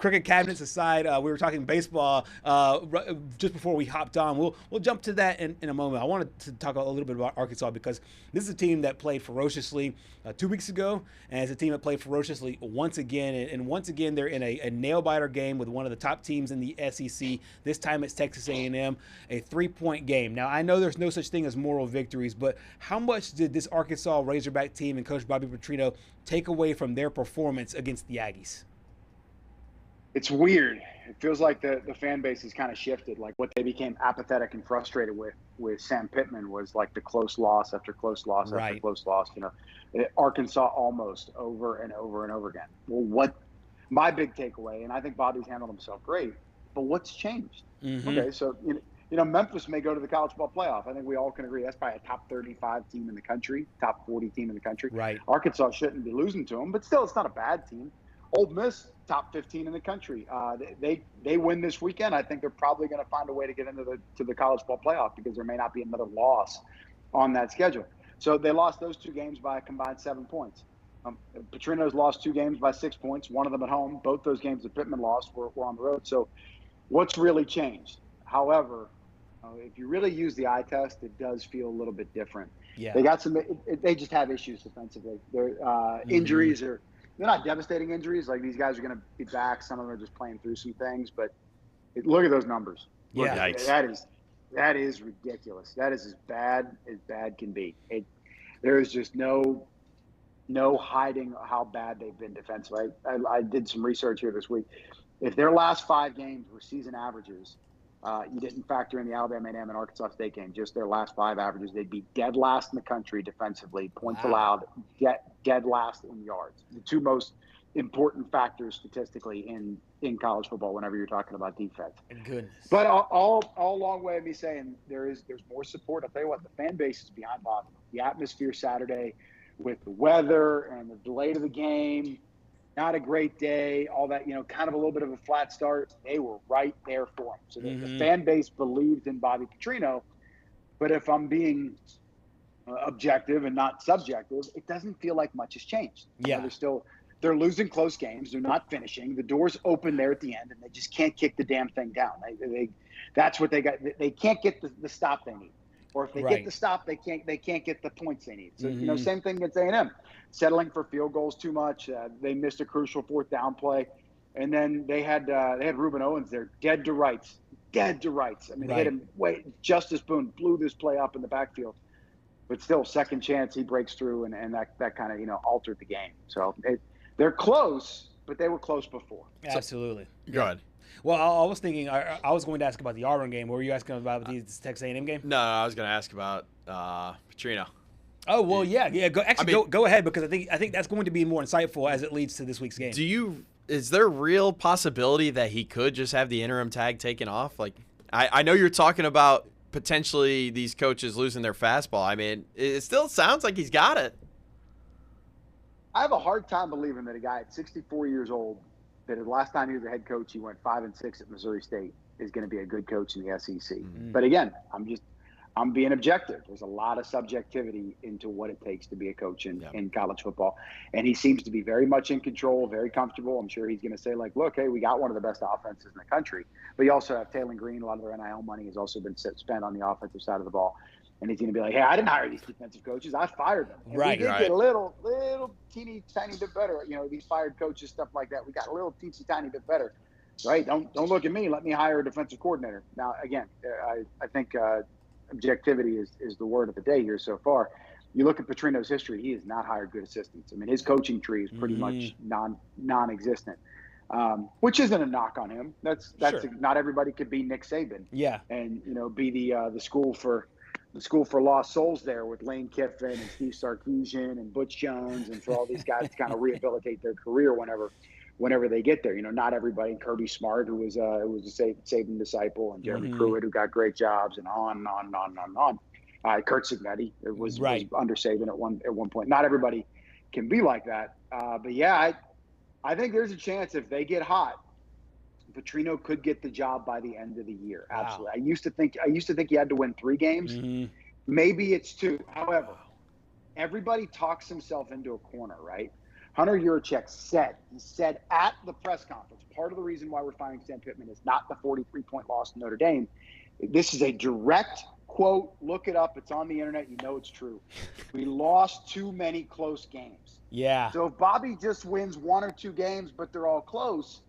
cricket cabinets aside, we were talking baseball just before we hopped on. We'll jump to that in a moment. I wanted to talk a little bit about Arkansas because this is a team that played ferociously 2 weeks ago, and it's a team that played ferociously once again. And once again, they're in a nail-biter game with one of the top teams in the SEC. This time it's Texas A&M, a 3-point game. Now, I know there's no such thing as moral victories, but how much did this Arkansas Razorback team and Coach Bobby Petrino take away from their performance against the Aggies? It's weird. It feels like the fan base has kind of shifted. Like what they became apathetic and frustrated with Sam Pittman was like the close loss after close loss after close loss. Arkansas almost over and over and over again. Well, what my big takeaway, and I think Bobby's handled himself great, but what's changed? Okay, so Memphis may go to the college football playoff. I think we all can agree that's probably a top 35 team in the country, top 40 team in the country. Right. Arkansas shouldn't be losing to them, but still, it's not a bad team. Ole Miss, top 15 in the country. They win this weekend. I think they're probably going to find a way to get into the college football playoff because there may not be another loss on that schedule. So they lost those 2 games by a combined 7 points. Petrino's lost 2 games by 6 points, one of them at home. Both those games that Pittman lost were on the road. So what's really changed? However, if you really use the eye test, it does feel a little bit different. Yeah. They got they just have issues defensively. Their injuries are. They're not devastating injuries. Like these guys are going to be back. Some of them are just playing through some things. But look at those numbers. Yeah, that is ridiculous. That is as bad can be. There is just no hiding how bad they've been defensively. I did some research here this week. If their last 5 games were season averages, you didn't factor in the Alabama A&M and Arkansas State game, just their last 5 averages, they'd be dead last in the country defensively, points allowed, dead last in yards. The 2 most important factors statistically in college football whenever you're talking about defense. Goodness. But all long way of me saying there's more support. I'll tell you what, the fan base is behind Bobby. The atmosphere Saturday with the weather and the delay to the game, not a great day, all that, kind of a little bit of a flat start. They were right there for him. So the fan base believed in Bobby Petrino. But if I'm being objective and not subjective, it doesn't feel like much has changed. Yeah. They're losing close games. They're not finishing. The door's open there at the end, and they just can't kick the damn thing down. That's what they got. They can't get the stop they need. Or if they get the stop, they can't get the points they need. So, same thing against A&M. Settling for field goals too much. They missed a crucial 4th down play. And then they had Reuben Owens there, dead to rights. I mean, hit him. Justice Boone blew this play up in the backfield. But still, second chance, he breaks through, and that kind of, altered the game. So they're close, but they were close before. Absolutely. Go ahead. Well, I was thinking, I was going to ask about the Auburn game. What were you asking about this Texas A&M game? No, I was going to ask about Petrino. Oh, well, yeah. Go ahead, because I think that's going to be more insightful as it leads to this week's game. Is there real possibility that he could just have the interim tag taken off? Like, I know you're talking about potentially these coaches losing their fastball. I mean, it still sounds like he's got it. I have a hard time believing that a guy at 64 years old, that the last time he was a head coach, he went 5-6 at Missouri State, is going to be a good coach in the SEC. But again, I'm being objective. There's a lot of subjectivity into what it takes to be a coach in college football. And he seems to be very much in control, very comfortable. I'm sure he's going to say, like, look, hey, we got one of the best offenses in the country. But you also have Taylor Green. A lot of their NIL money has also been spent on the offensive side of the ball. And he's going to be like, hey, I didn't hire these defensive coaches. I fired them. And we did get a little teeny tiny bit better. These fired coaches, stuff like that. We got a little teensy tiny bit better. Right? Don't look at me. Let me hire a defensive coordinator. Now, again, I think objectivity is the word of the day here so far. You look at Petrino's history, he has not hired good assistants. I mean, his coaching tree is pretty much non-existent, which isn't a knock on him. That's sure. Not everybody could be Nick Saban. Yeah. And, be the school for lost souls there with Lane Kiffin and Steve Sarkisian and Butch Jones, and for all these guys to kind of rehabilitate their career whenever they get there. Not everybody. Kirby Smart, who was a Saban disciple, and Jeremy Pruitt, who got great jobs, and on and on and on and on. Kurt Signetti was under Saban at one point. Not everybody can be like that. But yeah, I think there's a chance if they get hot, Petrino could get the job by the end of the year. Wow. Absolutely. I used to think he had to win 3 games. Maybe it's 2. However, everybody talks himself into a corner, right? Hunter Yurachek said at the press conference, part of the reason why we're firing Sam Pittman is not the 43-point loss to Notre Dame. This is a direct quote. Look it up. It's on the internet. You know it's true. We lost too many close games. Yeah. So if Bobby just wins 1 or 2 games, but they're all close,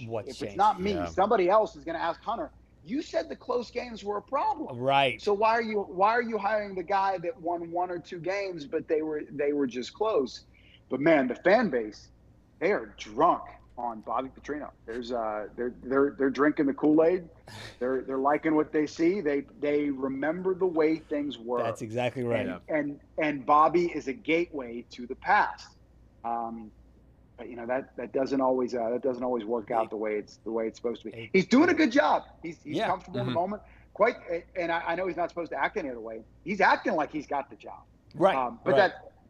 What's if changed? it's not me, Yeah. somebody else is going to ask Hunter. You said the close games were a problem. Right. So why are you hiring the guy that won 1 or 2 games, but they were just close? But man, the fan base, they are drunk on Bobby Petrino. They're drinking the Kool-Aid. They're liking what they see. They remember the way things were. That's exactly right. And Bobby is a gateway to the past. But that doesn't always work out the way it's supposed to be. He's doing a good job. He's comfortable in the moment. And I know he's not supposed to act any other way. He's acting like he's got the job. Right.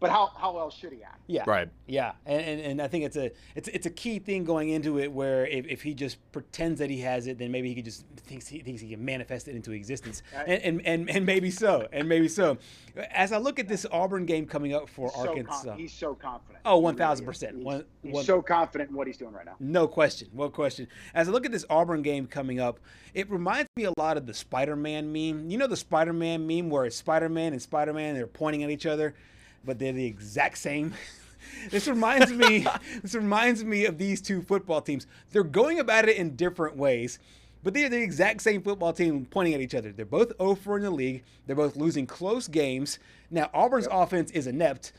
But how else should he act? Yeah. Right. Yeah. And I think it's a key thing going into it where if he just pretends that he has it, then maybe he just thinks he can manifest it into existence. And maybe so. As I look at this Auburn game coming up for Arkansas. He's so confident. Oh, 1,000%. He's so confident in what he's doing right now. No question. As I look at this Auburn game coming up, it reminds me a lot of the Spider-Man meme. You know the Spider-Man meme where it's Spider-Man and Spider-Man, they're pointing at each other, but they're the exact same. This reminds me of these two football teams. They're going about it in different ways, but they're the exact same football team pointing at each other. They're both 0-4 in the league. They're both losing close games. Now, Auburn's offense is inept.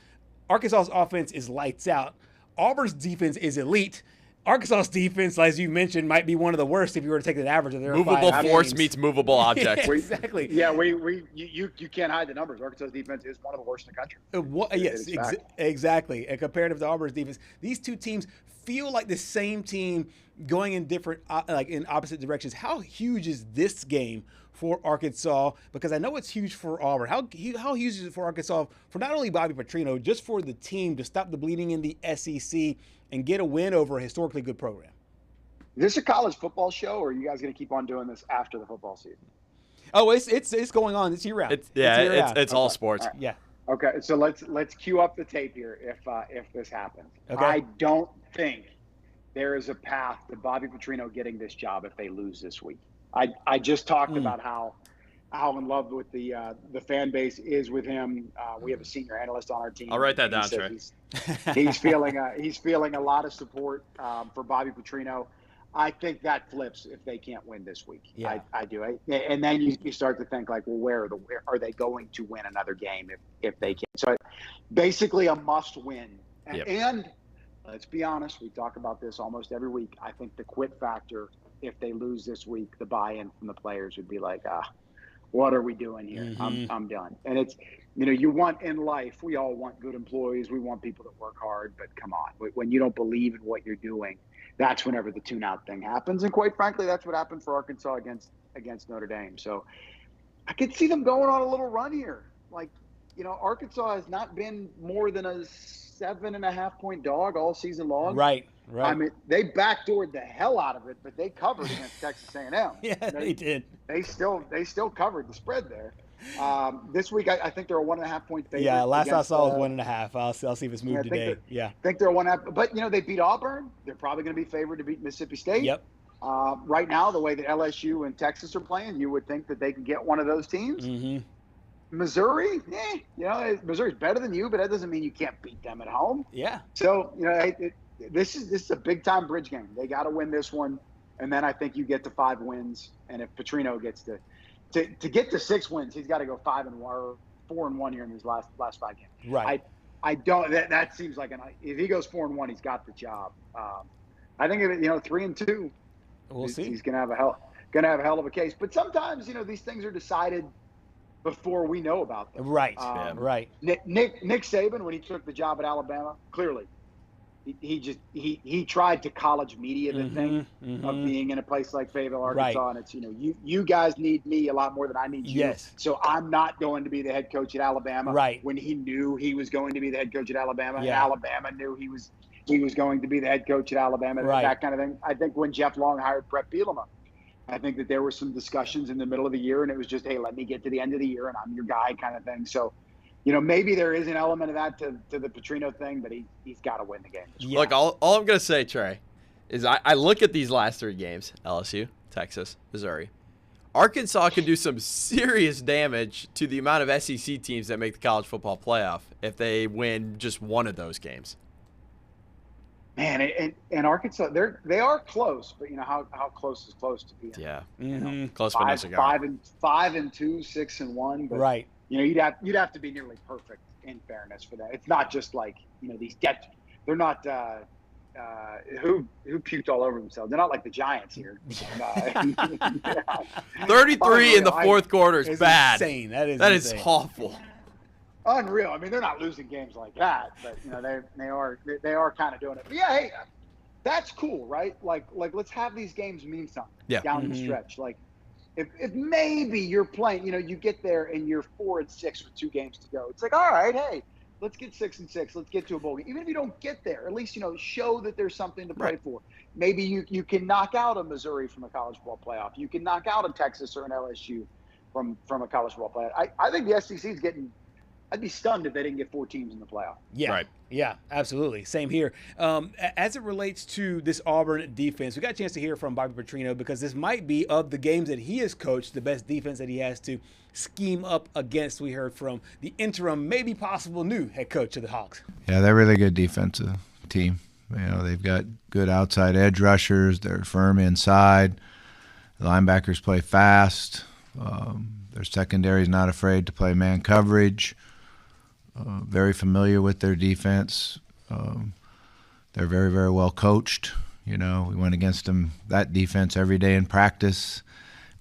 Arkansas's offense is lights out. Auburn's defense is elite. Arkansas's defense, as you mentioned, might be one of the worst if you were to take the average of their movable 5 force games. meets movable object. Yeah, exactly. Yeah, you can't hide the numbers. Arkansas's defense is one of the worst in the country. Yes, exactly. And comparative to Auburn's defense, these two teams feel like the same team going in different, in opposite directions. How huge is this game for Arkansas? Because I know it's huge for Auburn. How huge is it for Arkansas, for not only Bobby Petrino, just for the team to stop the bleeding in the SEC and get a win over a historically good program? Is this a college football show, or are you guys going to keep on doing this after the football season? Oh, it's going on. It's year-round. It's all sports. Right. Yeah. Okay, so let's cue up the tape here if this happens. Okay. I don't think there is a path to Bobby Petrino getting this job if they lose this week. I just talked about how in love with the fan base is with him. We have a senior analyst on our team. I'll write that down, Trey. He's feeling a lot of support for Bobby Petrino. I think that flips if they can't win this week. Yeah. I do. And then you start to think like, well, where are they going to win another game if they can? So basically a must win. Yep. And let's be honest, we talk about this almost every week. I think the quit factor, if they lose this week, the buy-in from the players would be like, what are we doing here? Mm-hmm. I'm done. And it's, you want in life, we all want good employees. We want people that work hard, but come on, when you don't believe in what you're doing, that's whenever the tune-out thing happens. And quite frankly, that's what happened for Arkansas against Notre Dame. So I could see them going on a little run here. Like, Arkansas has not been more than a 7.5-point dog all season long. Right. I mean, they backdoored the hell out of it, but they covered against Texas A&M. Yeah, they did. They still covered the spread there. This week, I think they're a 1.5-point favorite. Yeah, last I saw was 1.5. I'll see if it's moved today. I think they're 1.5. But they beat Auburn. They're probably going to be favored to beat Mississippi State. Yep. Right now, the way that LSU and Texas are playing, you would think that they can get one of those teams. Mm-hmm. Missouri, Missouri's better than you, but that doesn't mean you can't beat them at home. Yeah. So this is a big time bridge game. They got to win this one, and then I think you get to 5 wins. And if Petrino gets to get to 6 wins, he's got to go 5-1 or 4-1 here in these last 5 games. Right. I don't. That seems like if he goes 4-1, he's got the job. I think if 3-2, we'll see. He's gonna have a hell of a case. But sometimes these things are decided before we know about them. Right. Right. Nick Saban, when he took the job at Alabama, clearly he tried to college media the thing of being in a place like Fayetteville, Arkansas, right. And it's you guys need me a lot more than I need you. Yes. So I'm not going to be the head coach at Alabama. Right. When he knew he was going to be the head coach at Alabama, Yeah. and Alabama knew he was going to be the head coach at Alabama. Right. That kind of thing. I think when Jeff Long hired Brett Bielema, I think that there were some discussions in the middle of the year, and it was just, hey, let me get to the end of the year, and I'm your guy kind of thing. So maybe there is an element of that to the Petrino thing, but he's got to win the game. Yeah. Look, all I'm going to say, Trey, is I look at these last 3 games, LSU, Texas, Missouri. Arkansas can do some serious damage to the amount of SEC teams that make the college football playoff if they win just one of those games. Man, and Arkansas, they are close, but how close is close to being? Yeah, close for no cigar. 5-2, 6-1, but right. You'd have to be nearly perfect in fairness for that. It's not just like these they're not who puked all over themselves. They're not like the Giants here. 33 in the fourth quarter is bad. Insane. That is awful. Unreal. I mean, they're not losing games like that, but they are kind of doing it. But yeah, hey, that's cool, right? Like let's have these games mean something down the stretch. Like if maybe you're playing, you get there and you're 4-6 with 2 games to go. It's like, all right, hey, let's get 6-6. Let's get to a bowl game. Even if you don't get there, at least show that there's something to play for. Maybe you can knock out a Missouri from a college football playoff. You can knock out a Texas or an LSU from a college football playoff. I think the SEC is getting. I'd be stunned if they didn't get 4 teams in the playoff. Yeah, right. Yeah, absolutely. Same here. As it relates to this Auburn defense, we got a chance to hear from Bobby Petrino because this might be, of the games that he has coached, the best defense that he has to scheme up against. We heard from the interim, maybe possible new head coach of the Hogs. Yeah, they're a really good defensive team. They've got good outside edge rushers. They're firm inside. The linebackers play fast. Their secondary is not afraid to play man coverage. Very familiar with their defense. They're very, very well coached. We went against them, that defense, every day in practice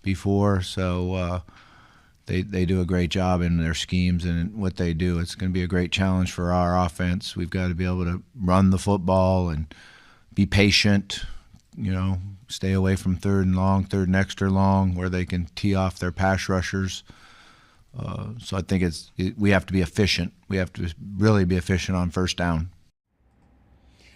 before. So they do a great job in their schemes and what they do. It's going to be a great challenge for our offense. We've got to be able to run the football and be patient, stay away from third and extra long, where they can tee off their pass rushers. So I think we have to be efficient. We have to really be efficient on first down.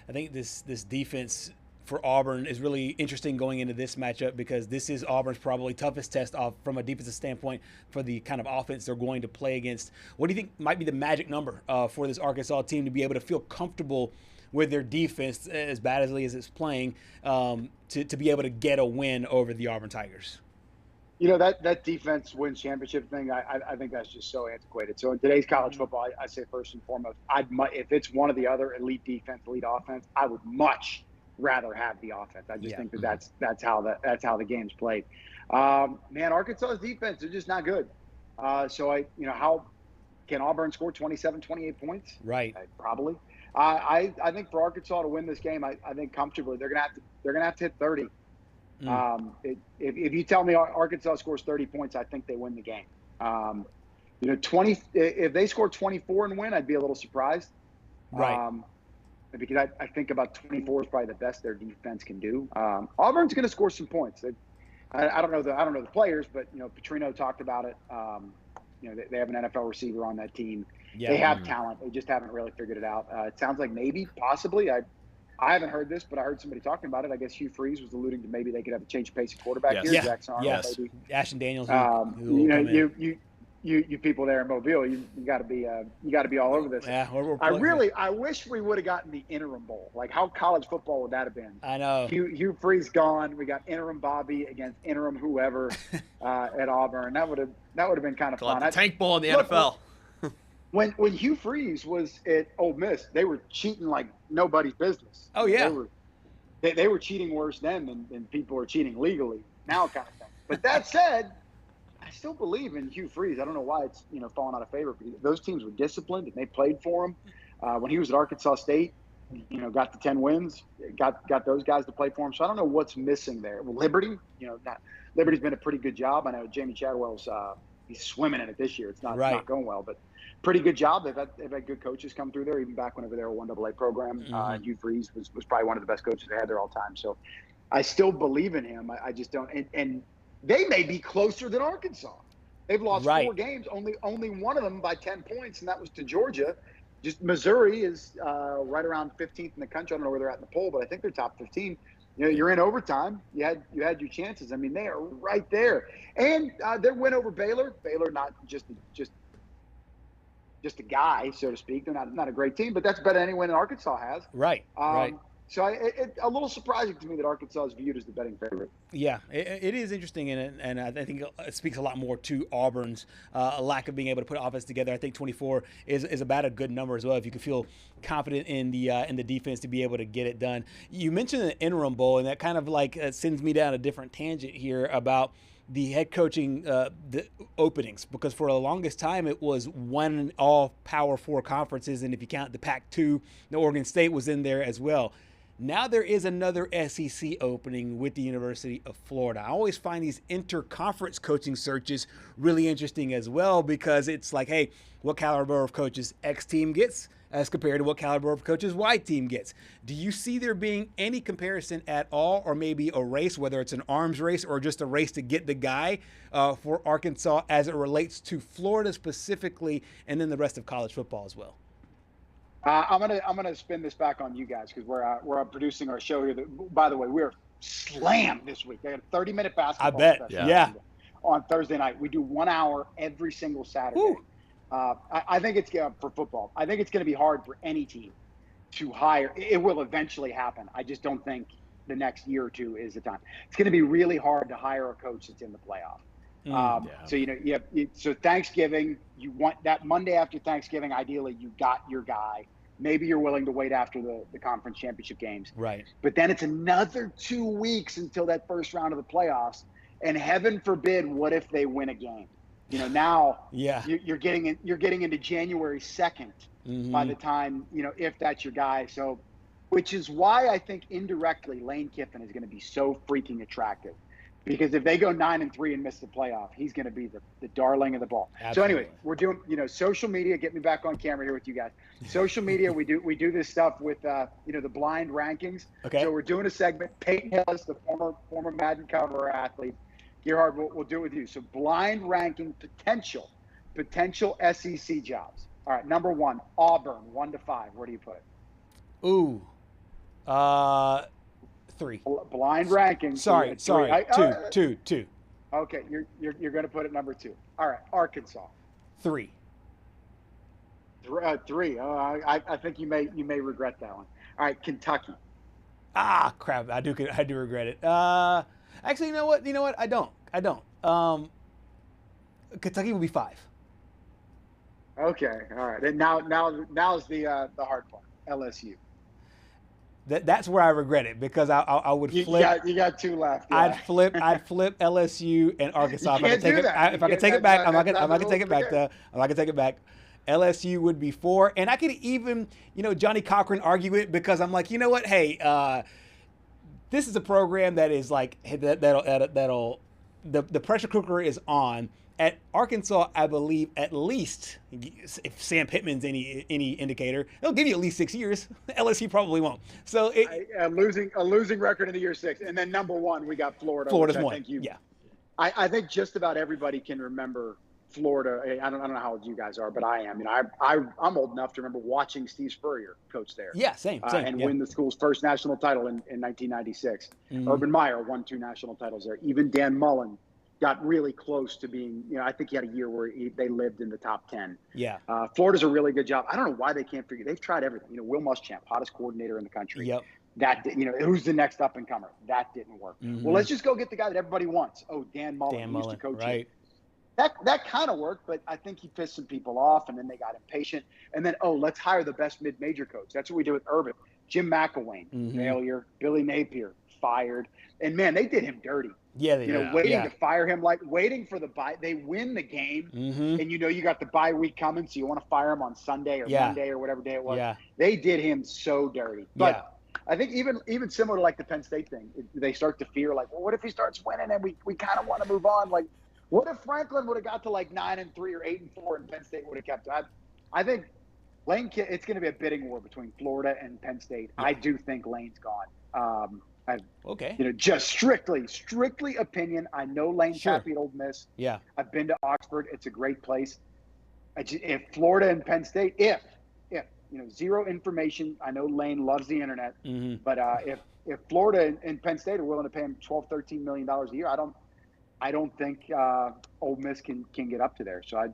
I think this defense for Auburn is really interesting going into this matchup because this is Auburn's probably toughest test from a defensive standpoint for the kind of offense they're going to play against. What do you think might be the magic number for this Arkansas team to be able to feel comfortable with their defense, as badly as it's playing, to be able to get a win over the Auburn Tigers? That defense wins championship thing, I think that's just so antiquated. So in today's college football, I say first and foremost, if it's one of the other elite defense, elite offense, I would much rather have the offense. I just think that's how the game's played. Man, Arkansas's defense, they're just not good. So how can Auburn score 27, 28 points? Right. Probably. I think for Arkansas to win this game, I think comfortably they're gonna have to hit 30. If you tell me Arkansas scores 30 points, I think they win the game. 20. If they score 24 and win, I'd be a little surprised. Right. Because I think about 24 is probably the best their defense can do. Auburn's going to score some points. I don't know the players, but Petrino talked about it. They have an NFL receiver on that team. Yeah. They have talent. They just haven't really figured it out. It sounds like maybe, possibly. I haven't heard this, but I heard somebody talking about it. I guess Hugh Freeze was alluding to maybe they could have a change of pace at quarterback here. Yeah. Jackson Arnold, maybe. Ashton Daniels. You people there in Mobile, you got to be all over this. Yeah, I wish we would have gotten the interim bowl. Like, how college football would that have been? I know. Hugh Freeze gone. We got interim Bobby against interim whoever at Auburn. That would have been kind of fun. The tank bowl in the NFL. When Hugh Freeze was at Ole Miss, they were cheating like nobody's business. Oh yeah, they were cheating worse then than people are cheating legally now, kind of thing. But that said, I still believe in Hugh Freeze. I don't know why it's fallen out of favor. Those teams were disciplined and they played for him. When he was at Arkansas State, got the 10 wins, got those guys to play for him. So I don't know what's missing there. Well, Liberty's been a pretty good job. I know Jamie Chadwell's he's swimming in it this year. It's not going well, but pretty good job. They've had good coaches come through there, even back whenever they were a 1AA program. Hugh Freeze was probably one of the best coaches they had there all time. So I still believe in him. I just don't. And they may be closer than Arkansas. They've lost 4 games, only one of them by 10 points, and that was to Georgia. Just Missouri is right around 15th in the country. I don't know where they're at in the poll, but I think they're top 15. You're in overtime. You had your chances. I mean, they are right there. And their win over Baylor not just just a guy, so to speak. They're not a great team, but that's better than any win Arkansas has. Right. Right. So it's a little surprising to me that Arkansas is viewed as the betting favorite. Yeah, it is interesting, and I think it speaks a lot more to Auburn's lack of being able to put offense together. I think 24 is about a good number as well. If you can feel confident in the defense to be able to get it done. You mentioned the interim bowl, and that kind of like sends me down a different tangent here about the head coaching the openings, because for the longest time it was one all Power 4 conferences, and if you count the Pac-2, the Oregon State was in there as well. Now there is another SEC opening with the University of Florida. I always find these inter-conference coaching searches really interesting as well, because it's like, hey, what caliber of coaches X team gets as compared to what caliber of coaches Y team gets. Do you see there being any comparison at all, or maybe a race, whether it's an arms race or just a race to get the guy for Arkansas as it relates to Florida specifically, and then the rest of college football as well? I'm gonna spin this back on you guys, because we're producing our show here. By the way, we're slammed this week. They had a 30-minute basketball. I bet. session Yeah. On Thursday night, we do 1 hour every single Saturday. I think it's for football. I think it's going to be hard for any team to hire. It will eventually happen. I just don't think the next year or two is the time. It's going to be really hard to hire a coach that's in the playoff. So so Thanksgiving, you want that Monday after Thanksgiving. Ideally, you got your guy. Maybe you're willing to wait after the conference championship games. Right. But then it's another 2 weeks until that first round of the playoffs. And heaven forbid, what if they win a game? Now you're getting into January 2nd by the time, if that's your guy. So, which is why I think indirectly Lane Kiffin is going to be so freaking attractive. Because if they go 9-3 and miss the playoff, he's going to be the darling of the ball. Absolutely. So anyway, we're doing, social media. Get me back on camera here with you guys. Social media, we do this stuff with, the blind rankings. Okay. So we're doing a segment. Peyton Hillis, the former Madden cover athlete. Gerhard, we'll do it with you. So blind ranking potential SEC jobs. All right, number 1, Auburn, 1 to 5. Where do you put it? Ooh, 3. Blind ranking. Sorry. 2. Okay, you're going to put it number 2. All right, Arkansas. 3. 3. Oh, I think you may regret that one. All right, Kentucky. Ah, crap! I do regret it. Actually, you know what? I don't. Kentucky will be 5. Okay, all right. And now's the hard part. LSU. That's where I regret it, because I would flip. You got 2 left. Yeah. I'd flip LSU and Arkansas. If I could take it back, I'm not gonna take it back though. I'm not gonna take it back. LSU would be 4, and I could even, Johnny Cochran argue it, because I'm like, you know what? Hey, this is a program that is like that'll the pressure cooker is on. At Arkansas, I believe at least, if Sam Pittman's any indicator, they'll give you at least 6 years. LSU probably won't. So a losing record in the year 6, and then number 1 we got Florida. Florida's 1. I think just about everybody can remember Florida. I don't know how old you guys are, but I am. I'm old enough to remember watching Steve Spurrier coach there. Yeah, same. And win the school's first national title in 1996. Urban Meyer won 2 national titles there. Even Dan Mullen got really close to being, I think he had a year where they lived in the top 10. Yeah. Florida's a really good job. I don't know why they can't figure. They've tried everything. Will Muschamp, hottest coordinator in the country. Yep. That, who's the next up and comer? That didn't work. Well, let's just go get the guy that everybody wants. Oh, Dan Mullen. He used to coach right. That kind of worked, but I think he pissed some people off, and then they got impatient. And then, let's hire the best mid-major coach. That's what we did with Urban. Jim McElwain, failure. Billy Napier, fired. And, man, they did him dirty. Yeah, they did. Waiting to fire him, like waiting for the bye. They win the game, and you got the bye week coming, so you want to fire him on Sunday or Monday or whatever day it was. Yeah. They did him so dirty. But I think even similar to like the Penn State thing, they start to fear, like, well, what if he starts winning and we kind of want to move on? Like, what if Franklin would have got to like 9-3 or 8-4 and Penn State would have kept it? I think Lane, it's going to be a bidding war between Florida and Penn State. Yeah. I do think Lane's gone. Just strictly opinion. I know Lane's happy at Ole Miss. Yeah. I've been to Oxford. It's a great place. If Florida and Penn State, if zero information. I know Lane loves the internet, but if Florida and Penn State are willing to pay him $12-13 million a year, I don't think Ole Miss can get up to there. So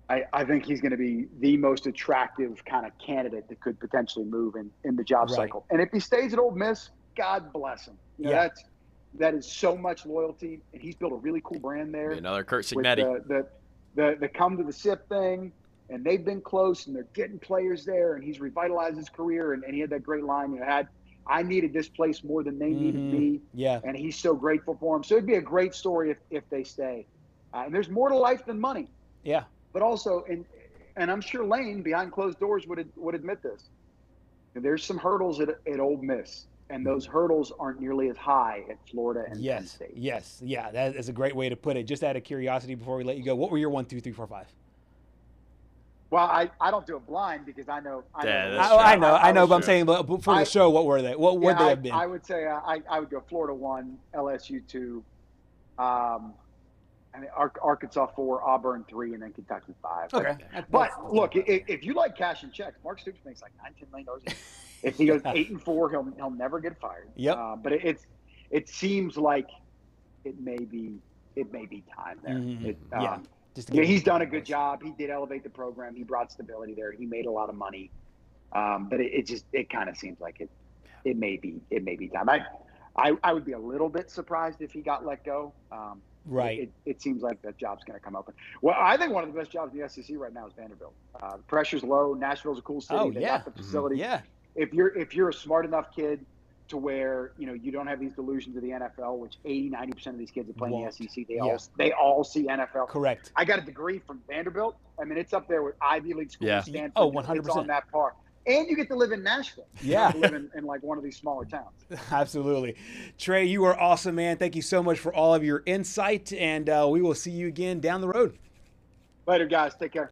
I think he's going to be the most attractive kind of candidate that could potentially move in the job cycle. And if he stays at Ole Miss, God bless him. You know, that is so much loyalty, and he's built a really cool brand there. Another Kurt Signetti. The come to the SIP thing, and they've been close, and they're getting players there, and he's revitalized his career, and he had that great line, you know, I needed this place more than they needed me. Yeah. And he's so grateful for him. So it'd be a great story if they stay. And there's more to life than money. Yeah. But also, and I'm sure Lane behind closed doors would admit this. There's some hurdles at Ole Miss, and those hurdles aren't nearly as high at Florida and Penn State. Yes. Yeah. That is a great way to put it. Just out of curiosity, before we let you go, what were your 1, 2, 3, 4, 5? Well, I don't do it blind because I know. I know, but I'm saying, but for the show, what were they? What would they have been? I would say I would go Florida 1, LSU 2, Arkansas 4, Auburn 3, and then Kentucky 5. Okay. But look, if you like cash and checks, Mark Stoops makes like $9-10 million a year. If he goes 8-4, he'll never get fired. Yep. But it seems like it may be time there. He's done a good job. He did elevate the program. He brought stability there. He made a lot of money. But it kind of seems like it may be time. I would be a little bit surprised if he got let go. Right. It seems like that job's going to come open. Well, I think one of the best jobs in the SEC right now is Vanderbilt. The pressure's low. Nashville's a cool city. They got the facility. Yeah. If you're a smart enough kid to where, you know, you don't have these delusions of the NFL, which 80-90% of these kids that play in the SEC, they all see NFL. Correct. I got a degree from Vanderbilt. I mean, it's up there with Ivy League schools. Yeah. Stanford. Oh, 100%. It's on that par. And you get to live in Nashville. Yeah. You get to live in like one of these smaller towns. Absolutely. Trey, you are awesome, man. Thank you so much for all of your insight, and we will see you again down the road. Later, guys. Take care.